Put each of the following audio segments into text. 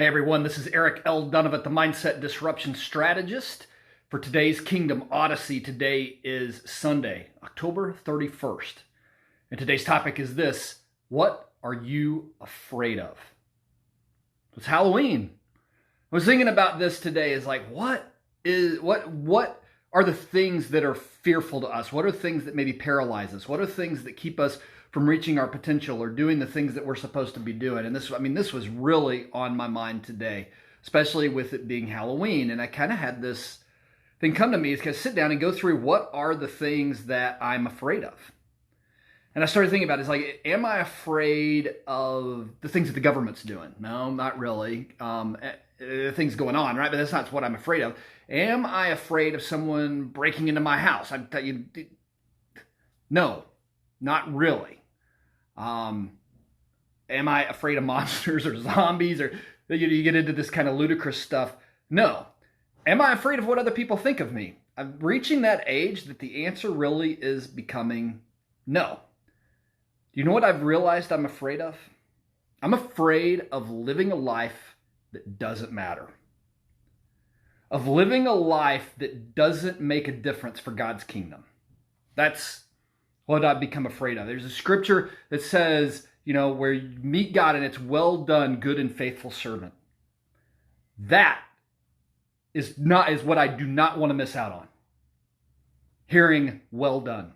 Hey everyone, this is Eric L. Donovan, the Mindset Disruption Strategist. For today's Kingdom Odyssey, today is Sunday, October 31st. And today's topic is this: what are you afraid of? It's Halloween. I was thinking about this today, is like, what are the things that are fearful to us? What are things that maybe paralyze us? What are things that keep us from reaching our potential or doing the things that we're supposed to be doing? And this was really on my mind today, especially with it being Halloween. And I kind of had this thing come to me, is to sit down and go through what are the things that I'm afraid of. And I started thinking about it. It's like, am I afraid of the things that the government's doing? No, not really. Things going on, right? But that's not what I'm afraid of. Am I afraid of someone breaking into my house? I tell you, no, not really. Am I afraid of monsters or zombies, or you get into this kind of ludicrous stuff? No. Am I afraid of what other people think of me? I'm reaching that age that the answer really is becoming no. Do you know what I've realized I'm afraid of? I'm afraid of living a life that doesn't matter. Of living a life that doesn't make a difference for God's kingdom. That's what I've become afraid of. There's a scripture that says, where you meet God and it's well done, good and faithful servant. That is what I do not want to miss out on. Hearing well done.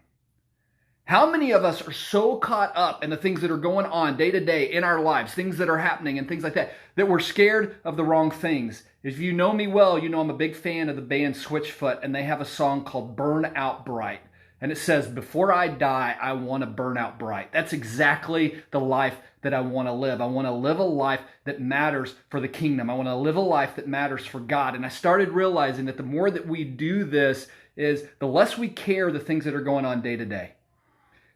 How many of us are so caught up in the things that are going on day to day in our lives, things that are happening and things like that, that we're scared of the wrong things? If you know me well, you know I'm a big fan of the band Switchfoot, and they have a song called Burn Out Bright. And it says, before I die, I want to burn out bright. That's exactly the life that I want to live. I want to live a life that matters for the kingdom. I want to live a life that matters for God. And I started realizing that the more that we do this, is the less we care the things that are going on day to day.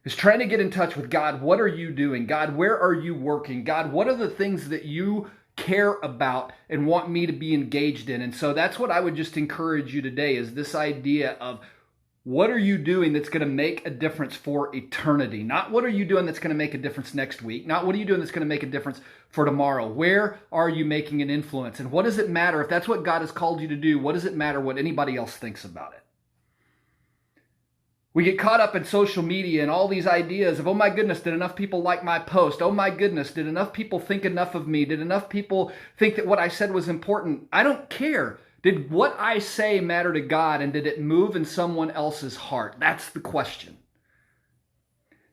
Is trying to get in touch with God. What are you doing? God, where are you working? God, what are the things that you care about and want me to be engaged in? And so that's what I would just encourage you today, is this idea of what are you doing that's going to make a difference for eternity? Not what are you doing that's going to make a difference next week? Not what are you doing that's going to make a difference for tomorrow? Where are you making an influence? And what does it matter? If that's what God has called you to do, what does it matter what anybody else thinks about it? We get caught up in social media and all these ideas of, oh my goodness, did enough people like my post? Oh my goodness, did enough people think enough of me? Did enough people think that what I said was important? I don't care. Did what I say matter to God, and did it move in someone else's heart? That's the question.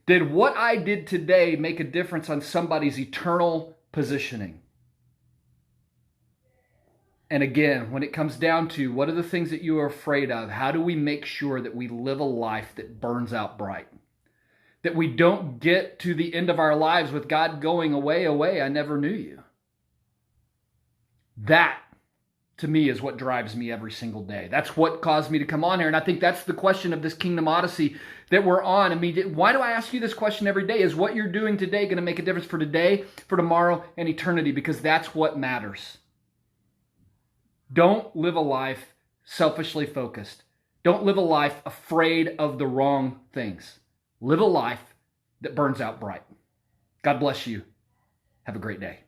Did what I did today make a difference on somebody's eternal positioning? And again, when it comes down to what are the things that you are afraid of, how do we make sure that we live a life that burns out bright? That we don't get to the end of our lives with God going, away, I never knew you. That, to me, is what drives me every single day. That's what caused me to come on here. And I think that's the question of this Kingdom Odyssey that we're on. I mean, why do I ask you this question every day? Is what you're doing today going to make a difference for today, for tomorrow, and eternity? Because that's what matters. Don't live a life selfishly focused. Don't live a life afraid of the wrong things. Live a life that burns out bright. God bless you. Have a great day.